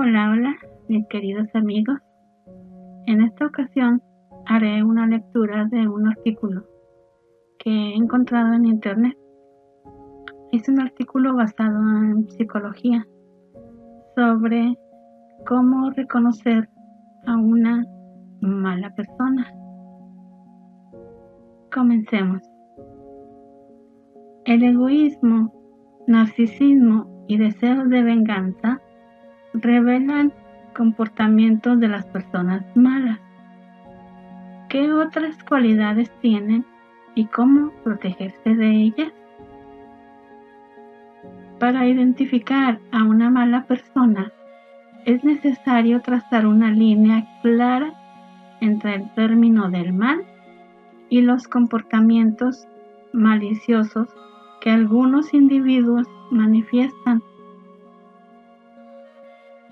Hola, hola, mis queridos amigos. En esta ocasión haré una lectura de un artículo que he encontrado en internet. Es un artículo basado en psicología sobre cómo reconocer a una mala persona. Comencemos. El egoísmo, narcisismo y deseos de venganza revelan comportamientos de las personas malas. ¿Qué otras cualidades tienen y cómo protegerse de ellas? Para identificar a una mala persona, es necesario trazar una línea clara entre el término del mal y los comportamientos maliciosos que algunos individuos manifiestan.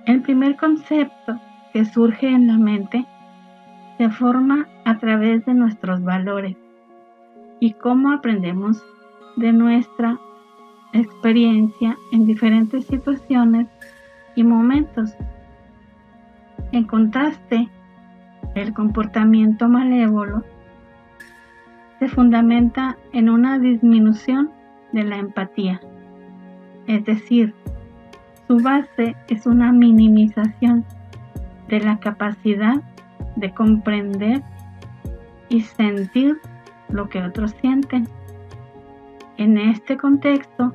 El primer concepto que surge en la mente se forma a través de nuestros valores y cómo aprendemos de nuestra experiencia en diferentes situaciones y momentos. En contraste, el comportamiento malévolo se fundamenta en una disminución de la empatía, es decir, su base es una minimización de la capacidad de comprender y sentir lo que otros sienten. En este contexto,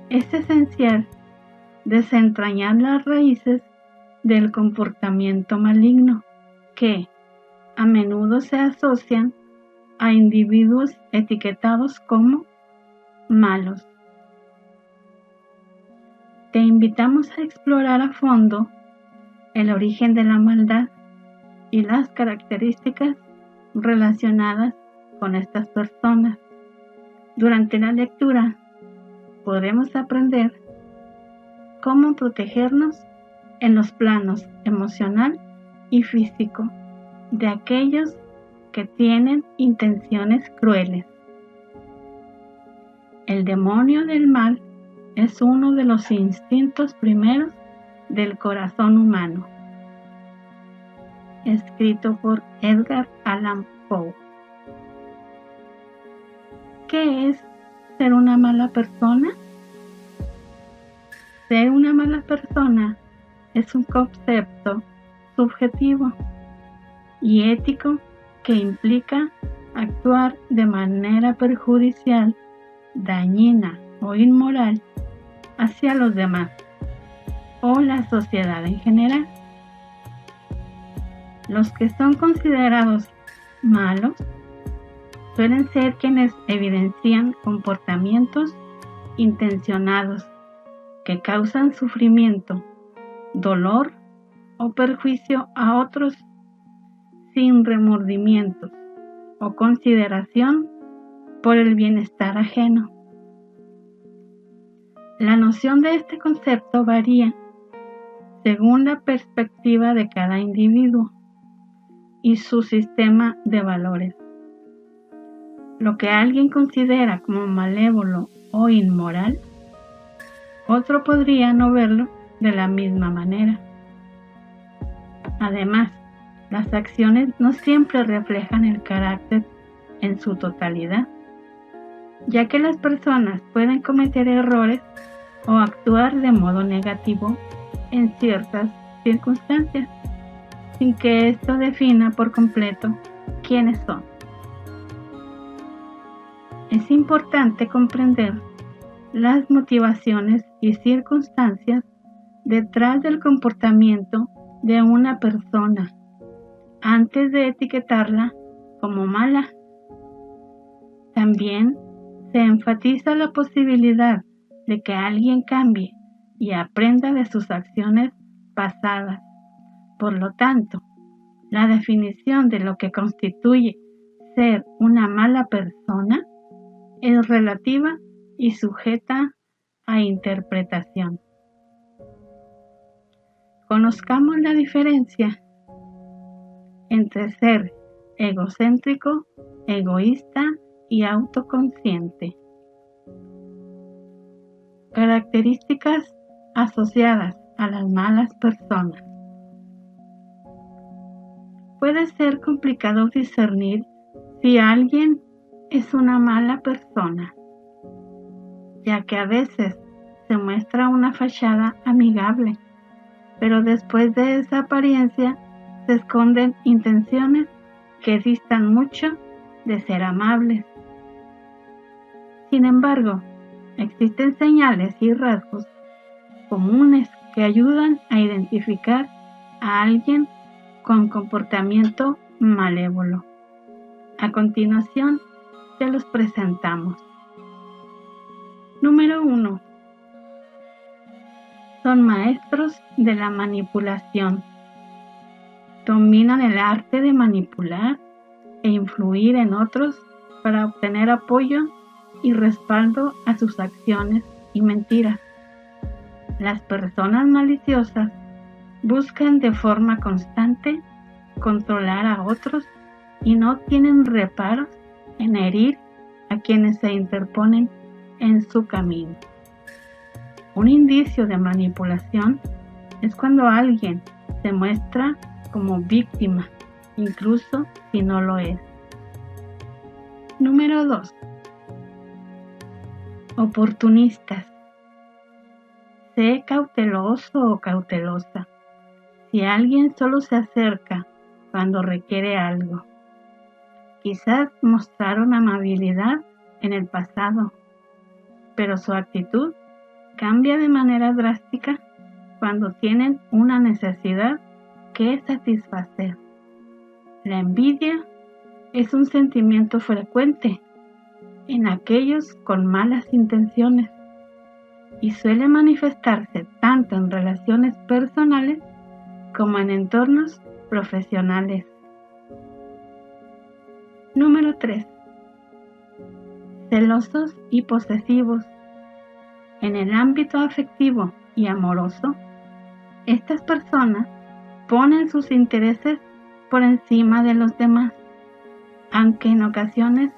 es esencial desentrañar las raíces del comportamiento maligno que a menudo se asocian a individuos etiquetados como malos. Te invitamos a explorar a fondo el origen de la maldad y las características relacionadas con estas personas. Durante la lectura podremos aprender cómo protegernos en los planos emocional y físico de aquellos que tienen intenciones crueles. El demonio del mal es uno de los instintos primeros del corazón humano. Escrito por Edgar Allan Poe. ¿Qué es ser una mala persona? Ser una mala persona es un concepto subjetivo y ético que implica actuar de manera perjudicial, dañina o inmoral hacia los demás o la sociedad en general. Los que son considerados malos suelen ser quienes evidencian comportamientos intencionados que causan sufrimiento, dolor o perjuicio a otros sin remordimientos o consideración por el bienestar ajeno. La noción de este concepto varía según la perspectiva de cada individuo y su sistema de valores. Lo que alguien considera como malévolo o inmoral, otro podría no verlo de la misma manera. Además, las acciones no siempre reflejan el carácter en su totalidad, ya que las personas pueden cometer errores o actuar de modo negativo en ciertas circunstancias, sin que esto defina por completo quiénes son. Es importante comprender las motivaciones y circunstancias detrás del comportamiento de una persona antes de etiquetarla como mala. También se enfatiza la posibilidad de que alguien cambie y aprenda de sus acciones pasadas. Por lo tanto, la definición de lo que constituye ser una mala persona es relativa y sujeta a interpretación. Conozcamos la diferencia entre ser egocéntrico, egoísta y autoconsciente. Características asociadas a las malas personas. Puede ser complicado discernir si alguien es una mala persona, ya que a veces se muestra una fachada amigable, pero después de esa apariencia se esconden intenciones que distan mucho de ser amables. Sin embargo, existen señales y rasgos comunes que ayudan a identificar a alguien con comportamiento malévolo. A continuación, te los presentamos. Número 1. Son maestros de la manipulación. Dominan el arte de manipular e influir en otros para obtener apoyo y respaldo a sus acciones y mentiras. Las personas maliciosas buscan de forma constante controlar a otros y no tienen reparos en herir a quienes se interponen en su camino. Un indicio de manipulación es cuando alguien se muestra como víctima, incluso si no lo es. Número 2. Oportunistas. Sé cauteloso o cautelosa si alguien solo se acerca cuando requiere algo. Quizás mostraron amabilidad en el pasado, pero su actitud cambia de manera drástica cuando tienen una necesidad que satisfacer. La envidia es un sentimiento frecuente en aquellos con malas intenciones y suele manifestarse tanto en relaciones personales como en entornos profesionales. Número 3. Celosos y posesivos. En el ámbito afectivo y amoroso, estas personas ponen sus intereses por encima de los demás, aunque en ocasiones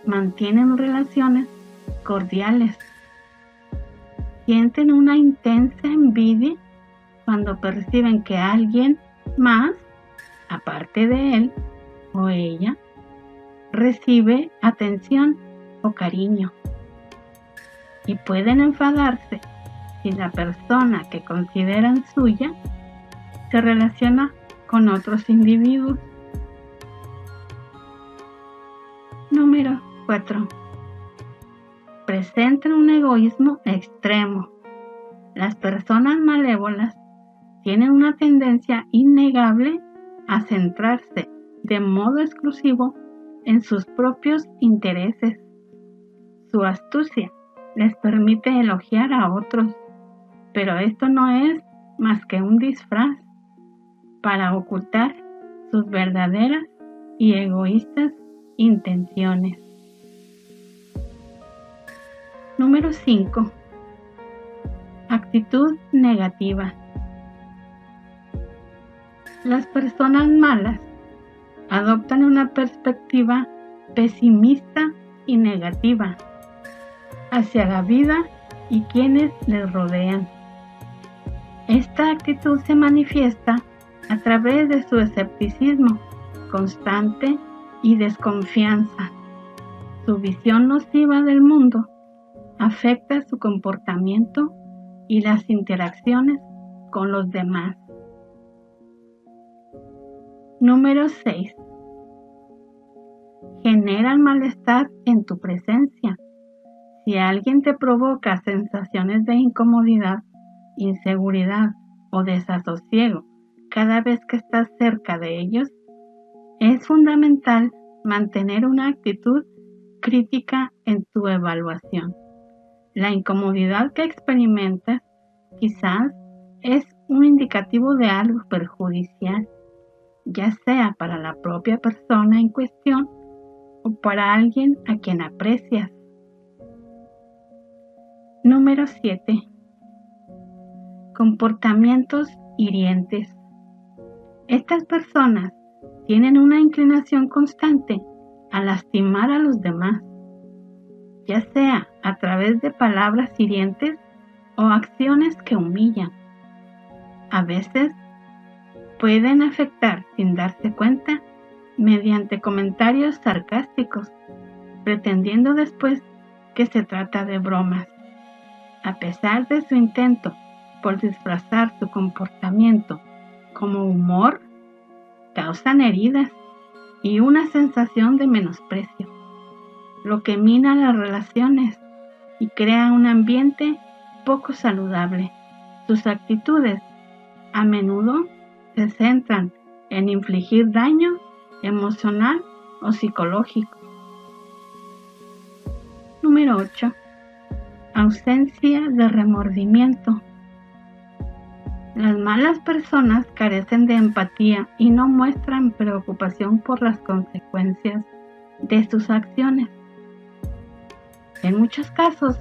mantienen relaciones cordiales. Sienten una intensa envidia cuando perciben que alguien más, aparte de él o ella, recibe atención o cariño. Y pueden enfadarse si la persona que consideran suya se relaciona con otros individuos. Número 4. Presentan un egoísmo extremo. Las personas malévolas tienen una tendencia innegable a centrarse de modo exclusivo en sus propios intereses. Su astucia les permite elogiar a otros, pero esto no es más que un disfraz para ocultar sus verdaderas y egoístas intenciones. Número 5. Actitud negativa. Las personas malas adoptan una perspectiva pesimista y negativa hacia la vida y quienes les rodean. Esta actitud se manifiesta a través de su escepticismo constante y desconfianza. Su visión nociva del mundo afecta su comportamiento y las interacciones con los demás. Número 6. Generan malestar en tu presencia. Si alguien te provoca sensaciones de incomodidad, inseguridad o desasosiego cada vez que estás cerca de ellos, es fundamental mantener una actitud crítica en tu evaluación. La incomodidad que experimentas quizás es un indicativo de algo perjudicial, ya sea para la propia persona en cuestión o para alguien a quien aprecias. Número 7. Comportamientos hirientes. Estas personas tienen una inclinación constante a lastimar a los demás, ya sea a través de palabras hirientes o acciones que humillan. A veces pueden afectar sin darse cuenta mediante comentarios sarcásticos, pretendiendo después que se trata de bromas. A pesar de su intento por disfrazar su comportamiento como humor, causan heridas y una sensación de menosprecio, lo que mina las relaciones y crea un ambiente poco saludable. Sus actitudes a menudo se centran en infligir daño emocional o psicológico. Número 8. Ausencia de remordimiento. Las malas personas carecen de empatía y no muestran preocupación por las consecuencias de sus acciones. En muchos casos,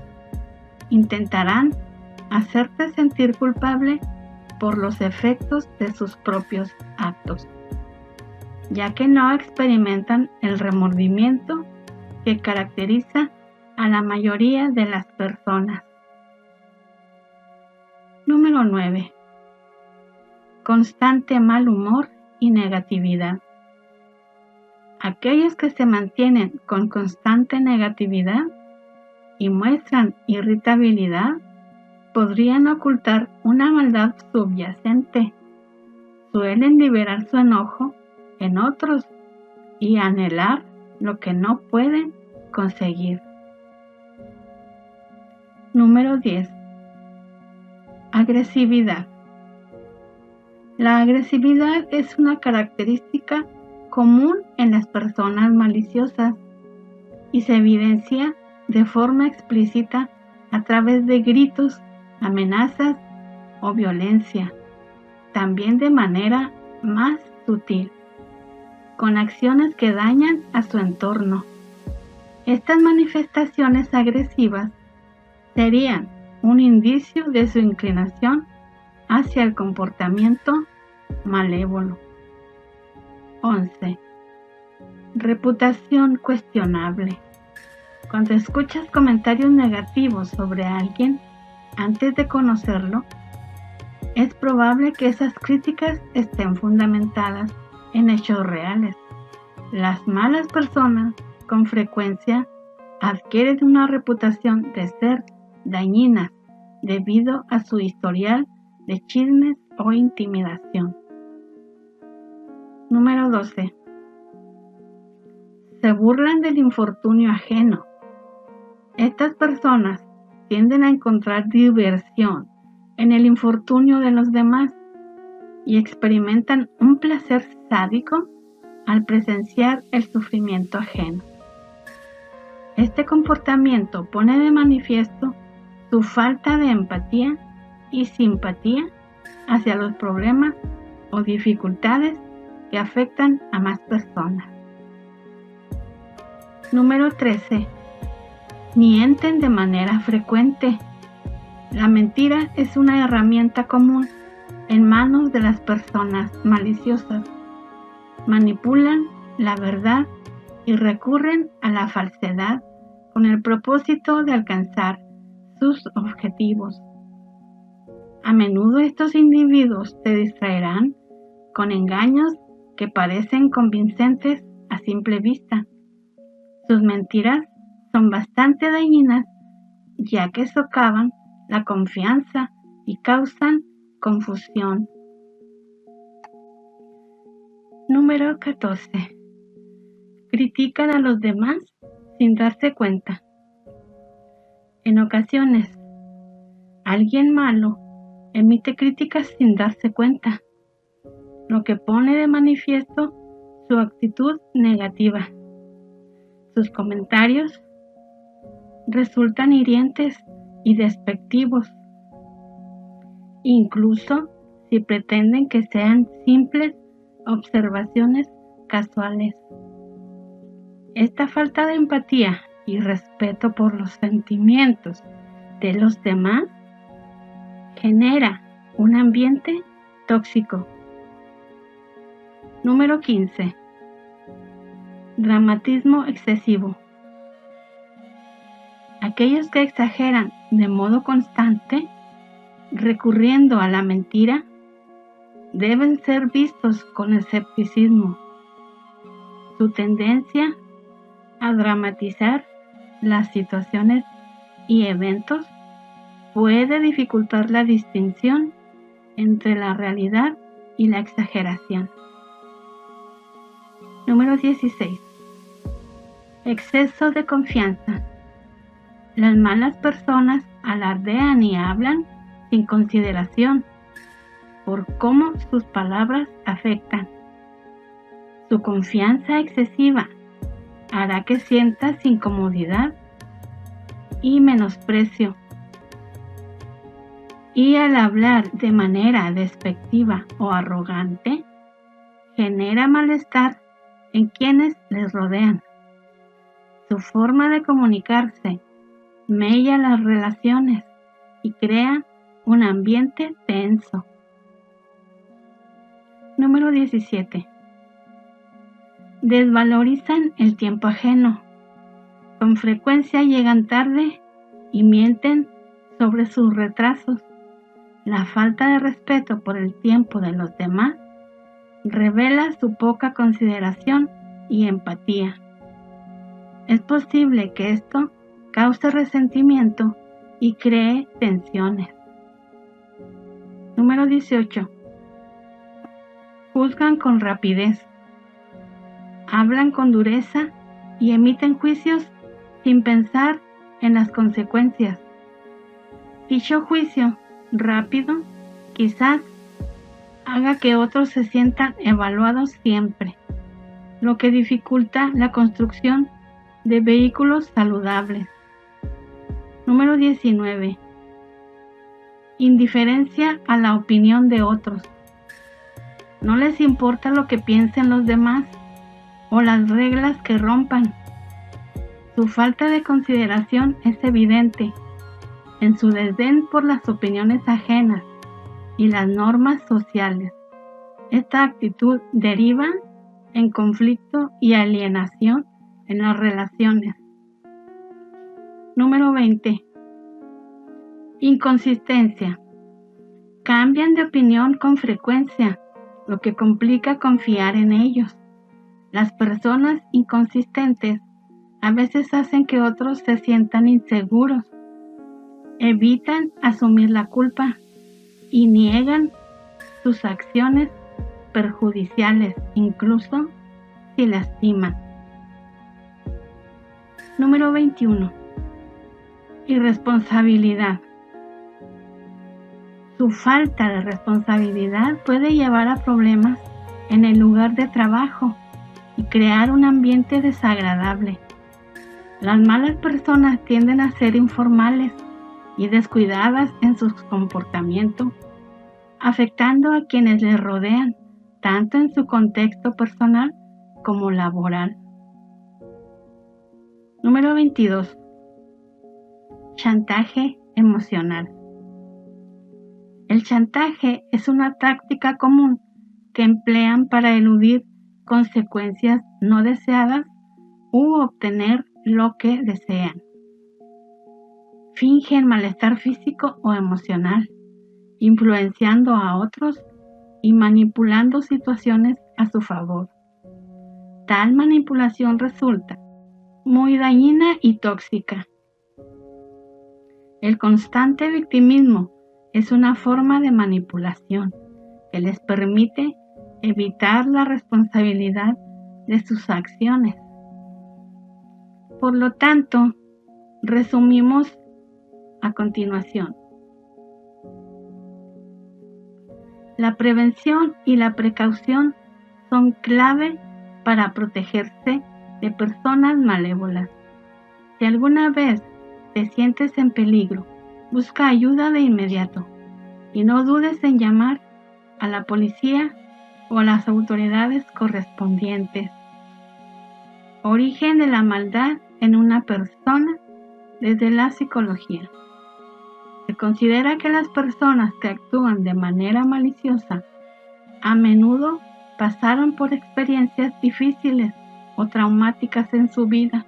intentarán hacerte sentir culpable por los efectos de sus propios actos, ya que no experimentan el remordimiento que caracteriza a la mayoría de las personas. Número 9. Constante mal humor y negatividad. Aquellos que se mantienen con constante negatividad y muestran irritabilidad podrían ocultar una maldad subyacente. Suelen liberar su enojo en otros y anhelar lo que no pueden conseguir. Número 10. Agresividad. La agresividad es una característica común en las personas maliciosas y se evidencia de forma explícita a través de gritos, amenazas o violencia, también de manera más sutil, con acciones que dañan a su entorno. Estas manifestaciones agresivas serían un indicio de su inclinación hacia el comportamiento malévolo. 11. Reputación cuestionable. Cuando escuchas comentarios negativos sobre alguien antes de conocerlo, es probable que esas críticas estén fundamentadas en hechos reales. Las malas personas con frecuencia adquieren una reputación de ser dañinas debido a su historial de chismes o intimidación. Número 12. Se burlan del infortunio ajeno. Estas personas tienden a encontrar diversión en el infortunio de los demás y experimentan un placer sádico al presenciar el sufrimiento ajeno. Este comportamiento pone de manifiesto su falta de empatía y simpatía hacia los problemas o dificultades que afectan a más personas. Número 13. Mienten de manera frecuente. La mentira es una herramienta común en manos de las personas maliciosas. Manipulan la verdad y recurren a la falsedad con el propósito de alcanzar sus objetivos. A menudo estos individuos te distraerán con engaños que parecen convincentes a simple vista. Sus mentiras son bastante dañinas, ya que socavan la confianza y causan confusión. Número 14. Critican a los demás sin darse cuenta. En ocasiones, alguien malo emite críticas sin darse cuenta, lo que pone de manifiesto su actitud negativa. Sus comentarios resultan hirientes y despectivos, incluso si pretenden que sean simples observaciones casuales. Esta falta de empatía y respeto por los sentimientos de los demás genera un ambiente tóxico. Número 15. Dramatismo excesivo. Aquellos que exageran de modo constante, recurriendo a la mentira deben ser vistos con escepticismo. Su tendencia a dramatizar las situaciones y eventos puede dificultar la distinción entre la realidad y la exageración. Número 16. Exceso de confianza. Las malas personas alardean y hablan sin consideración por cómo sus palabras afectan. Su confianza excesiva hará que sientas incomodidad y menosprecio. Y al hablar de manera despectiva o arrogante, genera malestar en quienes les rodean. Su forma de comunicarse mella las relaciones y crea un ambiente tenso. Número 17. Desvalorizan el tiempo ajeno. Con frecuencia llegan tarde y mienten sobre sus retrasos. La falta de respeto por el tiempo de los demás revela su poca consideración y empatía. Es posible que esto cause resentimiento y cree tensiones. Número 18. Juzgan con rapidez. Hablan con dureza y emiten juicios sin pensar en las consecuencias. Dicho juicio rápido quizás haga que otros se sientan evaluados siempre, lo que dificulta la construcción de vehículos saludables. Número 19. Indiferencia a la opinión de otros. No les importa lo que piensen los demás o las reglas que rompan. Su falta de consideración es evidente en su desdén por las opiniones ajenas y las normas sociales. Esta actitud deriva en conflicto y alienación en las relaciones. Número 20. Inconsistencia. Cambian de opinión con frecuencia, lo que complica confiar en ellos. Las personas inconsistentes a veces hacen que otros se sientan inseguros, evitan asumir la culpa y niegan sus acciones perjudiciales, incluso si lastiman. Número 21. Irresponsabilidad. Su falta de responsabilidad puede llevar a problemas en el lugar de trabajo y crear un ambiente desagradable. Las malas personas tienden a ser informales y descuidadas en su comportamiento, afectando a quienes les rodean, tanto en su contexto personal como laboral. Número 22. Chantaje emocional. El chantaje es una táctica común que emplean para eludir consecuencias no deseadas u obtener lo que desean. Fingen malestar físico o emocional, influenciando a otros y manipulando situaciones a su favor. Tal manipulación resulta muy dañina y tóxica. El constante victimismo es una forma de manipulación que les permite evitar la responsabilidad de sus acciones. Por lo tanto, resumimos a continuación. La prevención y la precaución son clave para protegerse de personas malévolas. Si alguna vez te sientes en peligro, busca ayuda de inmediato y no dudes en llamar a la policía o a las autoridades correspondientes. Origen de la maldad en una persona desde la psicología. Se considera que las personas que actúan de manera maliciosa a menudo pasaron por experiencias difíciles o traumáticas en su vida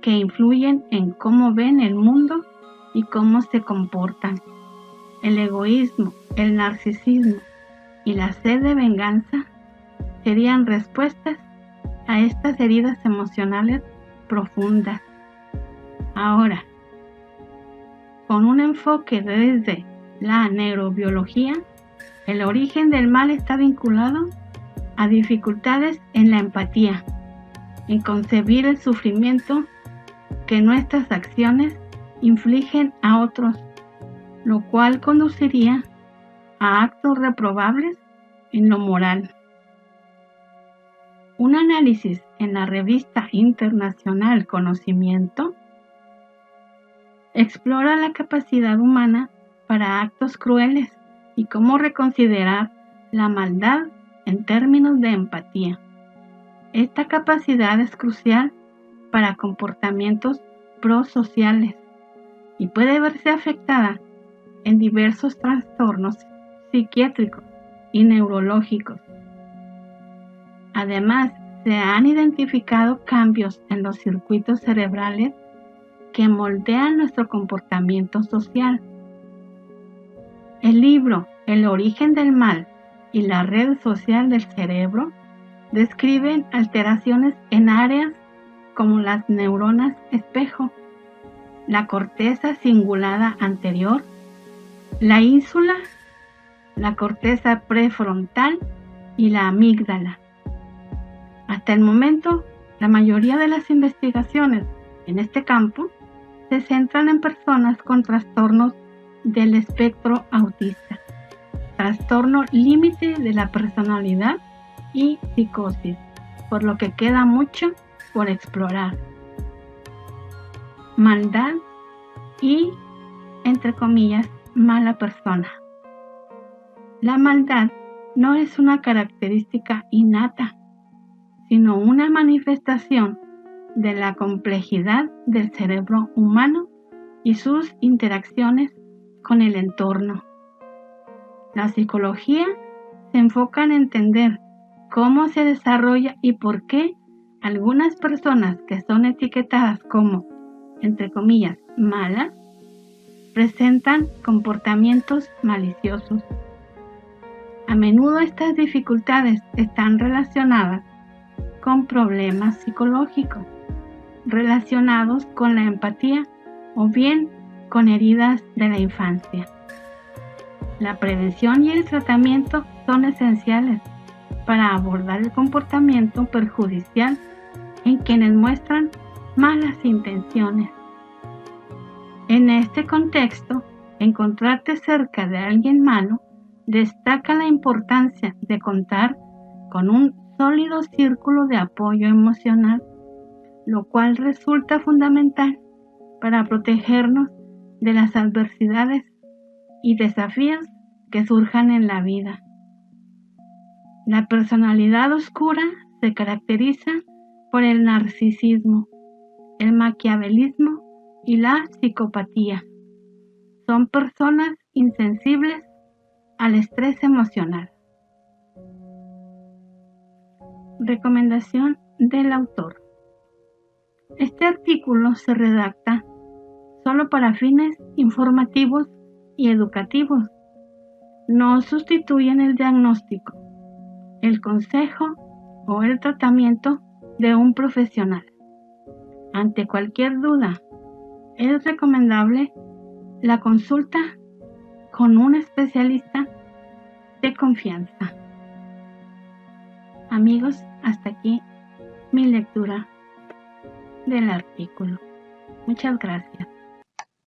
que influyen en cómo ven el mundo y cómo se comportan. El egoísmo, el narcisismo y la sed de venganza serían respuestas a estas heridas emocionales profundas. Ahora, con un enfoque desde la neurobiología, el origen del mal está vinculado a dificultades en la empatía, en concebir el sufrimiento que nuestras acciones infligen a otros, lo cual conduciría a actos reprobables en lo moral. Un análisis en la revista internacional Conocimiento explora la capacidad humana para actos crueles y cómo reconsiderar la maldad en términos de empatía. Esta capacidad es crucial para comportamientos prosociales y puede verse afectada en diversos trastornos psiquiátricos y neurológicos. Además, se han identificado cambios en los circuitos cerebrales que moldean nuestro comportamiento social. El libro El origen del mal y la red social del cerebro describen alteraciones en áreas como las neuronas espejo, la corteza cingulada anterior, la ínsula, la corteza prefrontal y la amígdala. Hasta el momento, la mayoría de las investigaciones en este campo se centran en personas con trastornos del espectro autista, trastorno límite de la personalidad y psicosis, por lo que queda mucho por explorar. Maldad y, entre comillas, mala persona. La maldad no es una característica innata, sino una manifestación de la complejidad del cerebro humano y sus interacciones con el entorno. La psicología se enfoca en entender cómo se desarrolla y por qué algunas personas que son etiquetadas como, entre comillas, malas, presentan comportamientos maliciosos. A menudo estas dificultades están relacionadas con problemas psicológicos relacionados con la empatía o bien con heridas de la infancia. La prevención y el tratamiento son esenciales para abordar el comportamiento perjudicial en quienes muestran malas intenciones. En este contexto, encontrarte cerca de alguien malo destaca la importancia de contar con un sólido círculo de apoyo emocional, lo cual resulta fundamental para protegernos de las adversidades y desafíos que surjan en la vida. La personalidad oscura se caracteriza por el narcisismo, el maquiavelismo y la psicopatía. Son personas insensibles al estrés emocional. Recomendación del autor. Este artículo se redacta solo para fines informativos y educativos. No sustituyen el diagnóstico, el consejo o el tratamiento de un profesional. Ante cualquier duda, es recomendable la consulta con un especialista de confianza. Amigos, hasta aquí mi lectura del artículo. Muchas gracias.